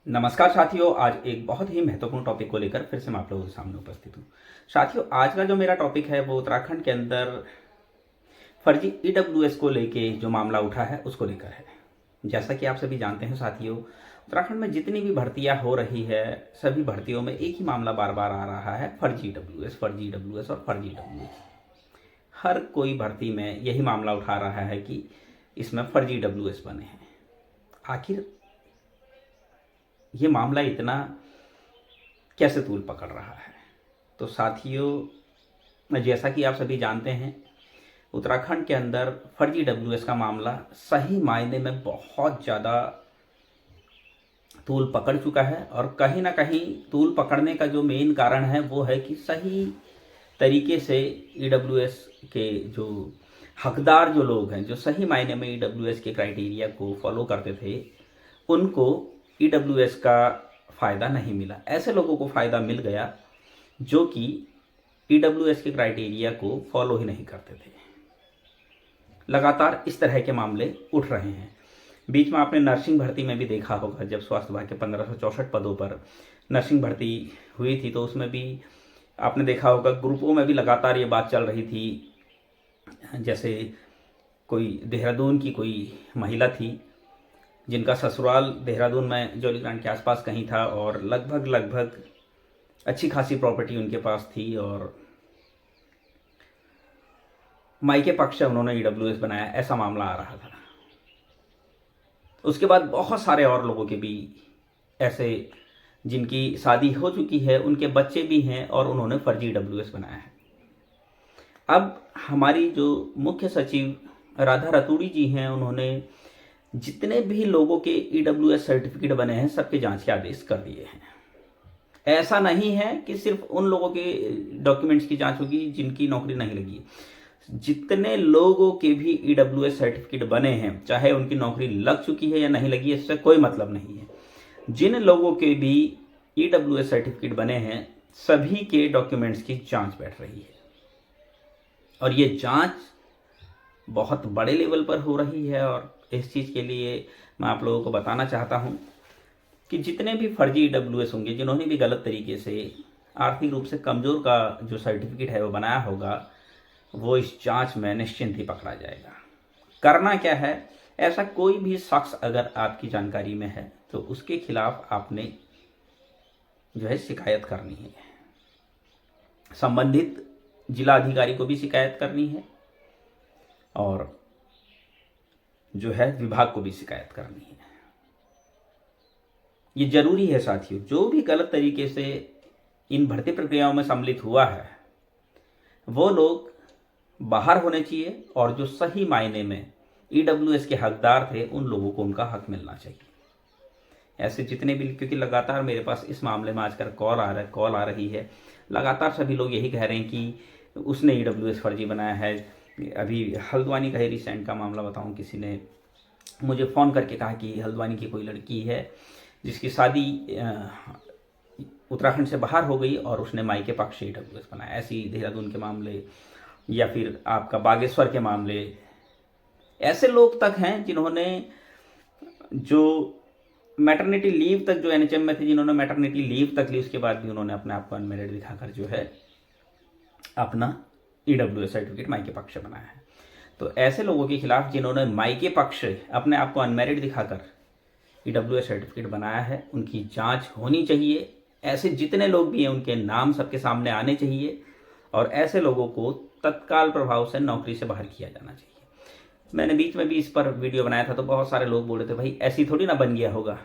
नमस्कार साथियों, आज एक बहुत ही महत्वपूर्ण टॉपिक को लेकर फिर से मैं आप लोगों के सामने उपस्थित हूँ। साथियों, आज का जो मेरा टॉपिक है वो उत्तराखंड के अंदर फर्जी ईडब्ल्यूएस को लेके जो मामला उठा है उसको लेकर है। जैसा कि आप सभी जानते हैं साथियों, उत्तराखंड में जितनी भी भर्तियां हो रही है सभी भर्तियों में एक ही मामला बार बार आ रहा है, फर्जी ईडब्ल्यूएस, फर्जी ईडब्ल्यूएस और फर्जी ईडब्ल्यूएस। हर कोई भर्ती में यही मामला उठा रहा है कि इसमें फर्जी ईडब्ल्यूएस बने हैं। आखिर ये मामला इतना कैसे तूल पकड़ रहा है? तो साथियों, जैसा कि आप सभी जानते हैं, उत्तराखंड के अंदर फर्जी डब्ल्यूएस का मामला सही मायने में बहुत ज़्यादा तूल पकड़ चुका है। और कहीं ना कहीं तूल पकड़ने का जो मेन कारण है वो है कि सही तरीके से ईडब्ल्यूएस के जो हकदार जो लोग हैं, जो सही मायने में ईडब्ल्यूएस के क्राइटेरिया को फॉलो करते थे, उनको ईडब्ल्यूएस का फ़ायदा नहीं मिला। ऐसे लोगों को फ़ायदा मिल गया जो कि ईडब्ल्यूएस के क्राइटेरिया को फॉलो ही नहीं करते थे। लगातार इस तरह के मामले उठ रहे हैं। बीच में आपने नर्सिंग भर्ती में भी देखा होगा, जब स्वास्थ्य विभाग के 1564 पदों पर नर्सिंग भर्ती हुई थी तो उसमें भी आपने देखा होगा, ग्रुपों में भी लगातार ये बात चल रही थी। जैसे कोई देहरादून की कोई महिला थी जिनका ससुराल देहरादून में जौलीग्रांट के आसपास कहीं था और लगभग अच्छी खासी प्रॉपर्टी उनके पास थी, और मायके पक्ष से उन्होंने ईडब्ल्यूएस बनाया, ऐसा मामला आ रहा था। उसके बाद बहुत सारे और लोगों के भी ऐसे जिनकी शादी हो चुकी है, उनके बच्चे भी हैं और उन्होंने फर्जी ईडब्ल्यूएस बनाया है। अब हमारी जो मुख्य सचिव राधा रतूड़ी जी हैं, उन्होंने जितने भी लोगों के ईडब्ल्यूएस सर्टिफिकेट बने हैं सबके जांच के आदेश कर दिए हैं। ऐसा नहीं है कि सिर्फ उन लोगों के डॉक्यूमेंट्स की जांच होगी जिनकी नौकरी नहीं लगी। जितने लोगों के भी ईडब्ल्यूएस सर्टिफिकेट बने हैं, चाहे उनकी नौकरी लग चुकी है या नहीं लगी है, इससे कोई मतलब नहीं है। जिन लोगों के भी ईडब्ल्यूएस सर्टिफिकेट बने हैं सभी के डॉक्यूमेंट्स की जांच बैठ रही है, और ये जांच बहुत बड़े लेवल पर हो रही है। और इस चीज़ के लिए मैं आप लोगों को बताना चाहता हूं कि जितने भी फर्जी ईडब्ल्यूएस होंगे, जिन्होंने भी गलत तरीके से आर्थिक रूप से कमज़ोर का जो सर्टिफिकेट है वो बनाया होगा, वो इस जांच में निश्चिंत ही पकड़ा जाएगा। करना क्या है, ऐसा कोई भी शख्स अगर आपकी जानकारी में है तो उसके खिलाफ आपने जो है शिकायत करनी है। संबंधित जिला अधिकारी को भी शिकायत करनी है और जो है विभाग को भी शिकायत करनी है। ये जरूरी है साथियों। जो भी गलत तरीके से इन भर्ती प्रक्रियाओं में सम्मिलित हुआ है वो लोग बाहर होने चाहिए, और जो सही मायने में ईडब्ल्यूएस के हकदार थे उन लोगों को उनका हक मिलना चाहिए। ऐसे जितने भी, क्योंकि लगातार मेरे पास इस मामले में आजकल कॉल आ रही है, लगातार सभी लोग यही कह रहे हैं कि उसने ईडब्ल्यूएस फर्जी बनाया है। अभी हल्द्वानी का ही रिसेंट का मामला बताऊं, किसी ने मुझे फ़ोन करके कहा कि हल्द्वानी की कोई लड़की है जिसकी शादी उत्तराखंड से बाहर हो गई और उसने मायके पक्ष से ईडब्ल्यूएस बनाया। ऐसी देहरादून के मामले या फिर आपका बागेश्वर के मामले, ऐसे लोग तक हैं जिन्होंने जो मैटरनिटी लीव तक, जो एनएचएम में थे, जिन्होंने मैटरनिटी लीव तक ली, उसके बाद भी उन्होंने अपने आप को अनमेरिड दिखाकर जो है अपना ईडब्ल्यूएस सर्टिफिकेट मायके पक्ष से बनाया है। तो ऐसे लोगों के खिलाफ जिन्होंने मायके पक्ष से अपने आप को अनमेरिड दिखाकर ईडब्ल्यूएस सर्टिफिकेट बनाया है, उनकी जांच होनी चाहिए। ऐसे जितने लोग भी हैं उनके नाम सबके सामने आने चाहिए और ऐसे लोगों को तत्काल प्रभाव से नौकरी से बाहर किया जाना चाहिए। मैंने बीच में भी इस पर वीडियो बनाया था तो बहुत सारे लोग बोल रहे थे, भाई ऐसी थोड़ी ना बन गया होगा,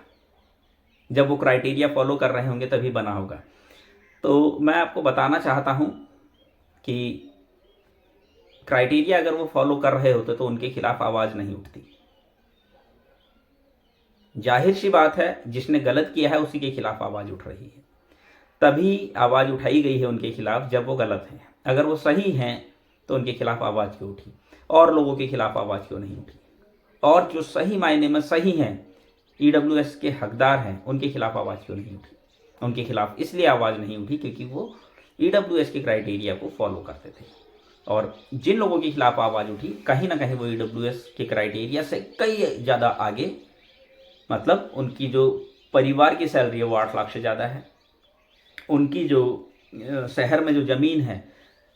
जब वो क्राइटेरिया फॉलो कर रहे होंगे तभी बना होगा। तो मैं आपको बताना चाहता हूं कि क्राइटेरिया अगर वो फॉलो कर रहे होते तो उनके खिलाफ आवाज़ नहीं उठती। जाहिर सी बात है, जिसने गलत किया है उसी के खिलाफ आवाज़ उठ रही है। तभी आवाज़ उठाई गई है उनके खिलाफ जब वो गलत हैं। अगर वो सही हैं तो उनके खिलाफ आवाज़ क्यों उठी, और लोगों के खिलाफ आवाज़ क्यों नहीं उठी? और जो सही मायने में सही हैं, ईडब्ल्यूएस के हकदार हैं, उनके खिलाफ आवाज़ क्यों नहीं उठी? उनके खिलाफ इसलिए आवाज़ नहीं उठी क्योंकि वो ईडब्ल्यूएस के क्राइटेरिया को फॉलो करते थे। और जिन लोगों के खिलाफ आवाज़ उठी, कहीं ना कहीं वो ईडब्ल्यूएस के क्राइटेरिया से कई ज़्यादा आगे, मतलब उनकी जो परिवार की सैलरी है वो 8 लाख से ज़्यादा है, उनकी जो शहर में जो ज़मीन है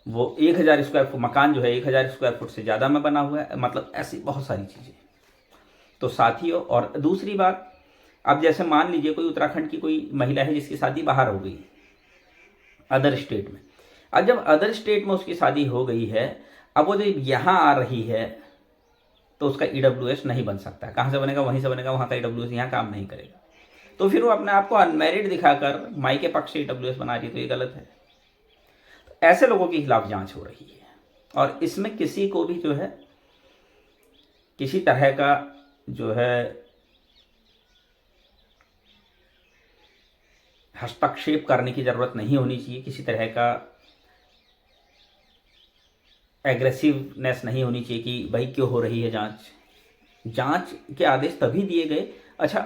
वो 1000 स्क्वायर फुट, मकान जो है 1000 स्क्वायर फुट से ज़्यादा में बना हुआ है, मतलब ऐसी बहुत सारी चीज़ें। तो साथियों, और दूसरी बात, अब जैसे मान लीजिए कोई उत्तराखंड की कोई महिला है जिसकी शादी बाहर हो गई अदर स्टेट में, अब जब अदर स्टेट में उसकी शादी हो गई है, अब वो जब यहाँ आ रही है तो उसका ईडब्ल्यूएस नहीं बन सकता। कहाँ से बनेगा? वहीं से बनेगा, वहाँ का ईडब्ल्यूएस यहाँ काम नहीं करेगा। तो फिर वो अपने आप को अनमैरिड दिखाकर मायके पक्ष से ईडब्ल्यूएस बना रही है, तो ये गलत है। तो ऐसे लोगों के खिलाफ जांच हो रही है और इसमें किसी को भी जो है किसी तरह का जो है हस्तक्षेप करने की ज़रूरत नहीं होनी चाहिए, किसी तरह का एग्रेसिवनेस नहीं होनी चाहिए कि भाई क्यों हो रही है जांच। जांच के आदेश तभी दिए गए। अच्छा,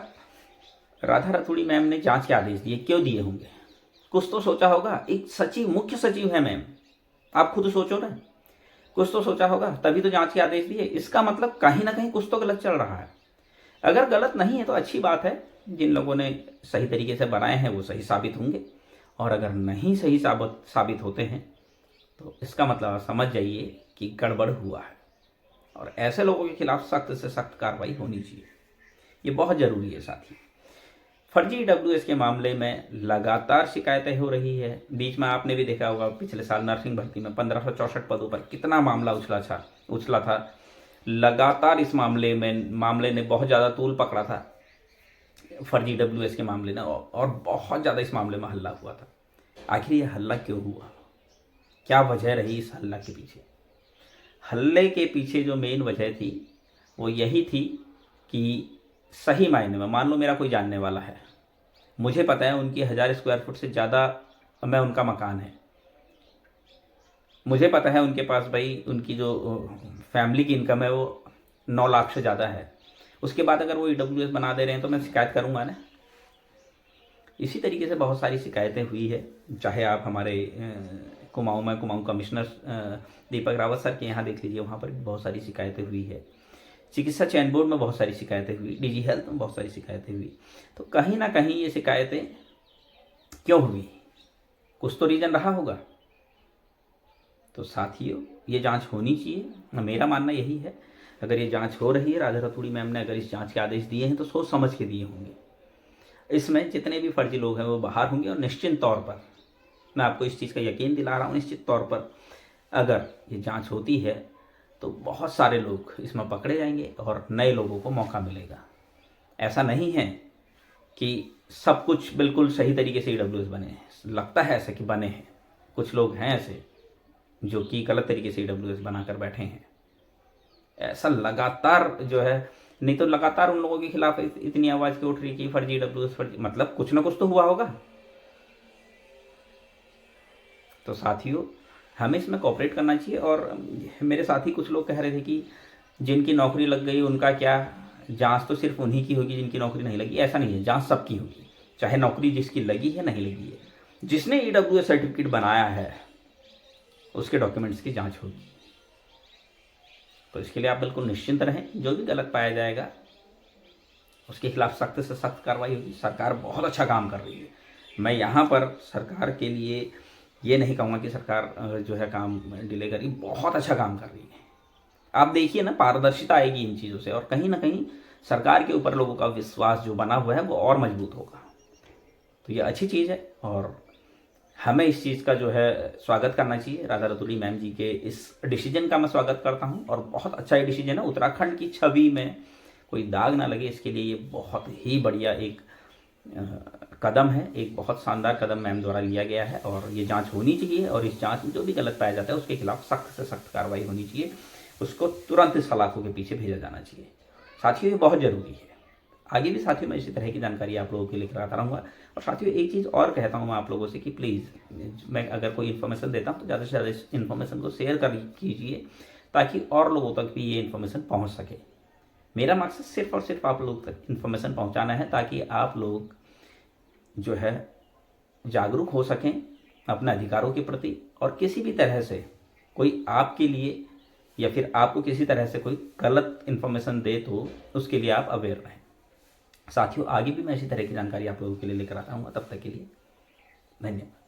राधा रतूड़ी मैम ने जांच के आदेश दिए, क्यों दिए होंगे? कुछ तो सोचा होगा। एक सचिव, मुख्य सचिव है मैम, आप खुद सोचो ना, कुछ तो सोचा होगा तभी तो जांच के आदेश दिए। इसका मतलब कहीं ना कहीं कुछ तो गलत चल रहा है। अगर गलत नहीं है तो अच्छी बात है, जिन लोगों ने सही तरीके से बनाए हैं वो सही साबित होंगे, और अगर नहीं सही साबित होते हैं तो इसका मतलब आप समझ जाइए कि गड़बड़ हुआ है, और ऐसे लोगों के खिलाफ सख्त से सख्त कार्रवाई होनी चाहिए। ये बहुत ज़रूरी है साथी। फर्जी ईडब्ल्यूएस के मामले में लगातार शिकायतें हो रही है। बीच में आपने भी देखा होगा पिछले साल नर्सिंग भर्ती में 1564 पदों पर कितना मामला उछला था। लगातार इस मामले ने बहुत ज़्यादा तूल पकड़ा था, फर्जी ईडब्ल्यूएस के मामले ने, और बहुत ज़्यादा इस मामले में हल्ला हुआ था। आखिर ये हल्ला क्यों हुआ? क्या वजह रही इस हल्ला के पीछे? हल्ले के पीछे जो मेन वजह थी वो यही थी कि सही मायने में, मान लो मेरा कोई जानने वाला है, मुझे पता है उनकी 1000 स्क्वायर फुट से ज़्यादा में उनका मकान है, मुझे पता है उनके पास भाई उनकी जो फैमिली की इनकम है वो 9 लाख से ज़्यादा है, उसके बाद अगर वो ईडब्ल्यूएस बना दे रहे हैं तो मैं शिकायत करूँगा ना। इसी तरीके से बहुत सारी शिकायतें हुई है, चाहे आप हमारे कुमाऊँ कमिश्नर दीपक रावत सर के यहाँ देख लीजिए, वहाँ पर बहुत सारी शिकायतें हुई है। चिकित्सा चयन बोर्ड में बहुत सारी शिकायतें हुई, डीजी हेल्थ में बहुत सारी शिकायतें हुई। तो कहीं ना कहीं ये शिकायतें क्यों हुई? कुछ तो रीज़न रहा होगा। तो साथियों, ये जांच होनी चाहिए। मेरा मानना यही है, अगर ये जांच हो रही है, राधा रतूड़ी मैम ने अगर इस जांच के आदेश दिए हैं तो सोच समझ के दिए होंगे। इसमें जितने भी फर्जी लोग हैं वो बाहर होंगे, और निश्चित तौर पर मैं आपको इस चीज़ का यकीन दिला रहा हूँ, निश्चित तौर पर अगर ये जांच होती है तो बहुत सारे लोग इसमें पकड़े जाएंगे और नए लोगों को मौका मिलेगा। ऐसा नहीं है कि सब कुछ बिल्कुल सही तरीके से ईडब्ल्यूएस बने हैं, लगता है ऐसा कि बने हैं, कुछ लोग हैं ऐसे जो कि गलत तरीके से ईडब्ल्यूएस बनाकर बैठे हैं। ऐसा लगातार जो है, नहीं तो लगातार उन लोगों के खिलाफ इतनी आवाज़ क्यों उठ रही कि फर्जी ईडब्ल्यूएस फर्जी, मतलब कुछ ना कुछ तो हुआ होगा। तो साथियों, हमें इसमें कोऑपरेट करना चाहिए। और मेरे साथी कुछ लोग कह रहे थे कि जिनकी नौकरी लग गई उनका क्या, जांच तो सिर्फ उन्हीं की होगी जिनकी नौकरी नहीं लगी। ऐसा नहीं है, जांच सबकी होगी, चाहे नौकरी जिसकी लगी है नहीं लगी है, जिसने ईडब्ल्यूएस सर्टिफिकेट बनाया है उसके डॉक्यूमेंट्स की जांच होगी। तो इसके लिए आप बिल्कुल निश्चिंत रहें, जो भी गलत पाया जाएगा उसके खिलाफ सख्त से सख्त कार्रवाई होगी। सरकार बहुत अच्छा काम कर रही है। मैं यहाँ पर सरकार के लिए ये नहीं कहूँगा कि सरकार जो है काम डिले कर रही, बहुत अच्छा काम कर रही है। आप देखिए ना, पारदर्शिता आएगी इन चीज़ों से, और कहीं ना कहीं सरकार के ऊपर लोगों का विश्वास जो बना हुआ है वो और मजबूत होगा। तो ये अच्छी चीज़ है और हमें इस चीज़ का जो है स्वागत करना चाहिए। राधा रतूड़ी मैम जी के इस डिसीजन का मैं स्वागत करता हूँ, और बहुत अच्छा ये डिसीजन है। उत्तराखंड की छवि में कोई दाग ना लगे, इसके लिए ये बहुत ही बढ़िया एक कदम है, एक बहुत शानदार कदम मैम द्वारा लिया गया है। और ये जांच होनी चाहिए, और इस जांच में जो भी गलत पाया जाता है उसके खिलाफ सख्त से सख्त कार्रवाई होनी चाहिए, उसको तुरंत सलाखों के पीछे भेजा जाना चाहिए। साथियों, ये बहुत ज़रूरी है। आगे भी साथियों मैं इसी तरह की जानकारी आप लोगों के लिए कराता रहूँगा। और साथियों, एक चीज़ और कहता हूँ मैं आप लोगों से कि प्लीज़, मैं अगर कोई इन्फॉर्मेशन देता हूँ तो ज़्यादा से ज़्यादा इस इन्फॉर्मेशन को शेयर कीजिए, ताकि और लोगों तक भी ये इन्फॉर्मेशन पहुँच सके। मेरा मकसद सिर्फ और सिर्फ आप लोगों तक इन्फॉर्मेशन पहुँचाना है, ताकि आप लोग जो है जागरूक हो सकें अपने अधिकारों के प्रति, और किसी भी तरह से कोई आपके लिए या फिर आपको किसी तरह से कोई गलत इन्फॉर्मेशन दे तो उसके लिए आप अवेयर रहें। साथियों, आगे भी मैं इसी तरह की जानकारी आप लोगों के लिए लेकर आता हूँ। तब तक के लिए धन्यवाद।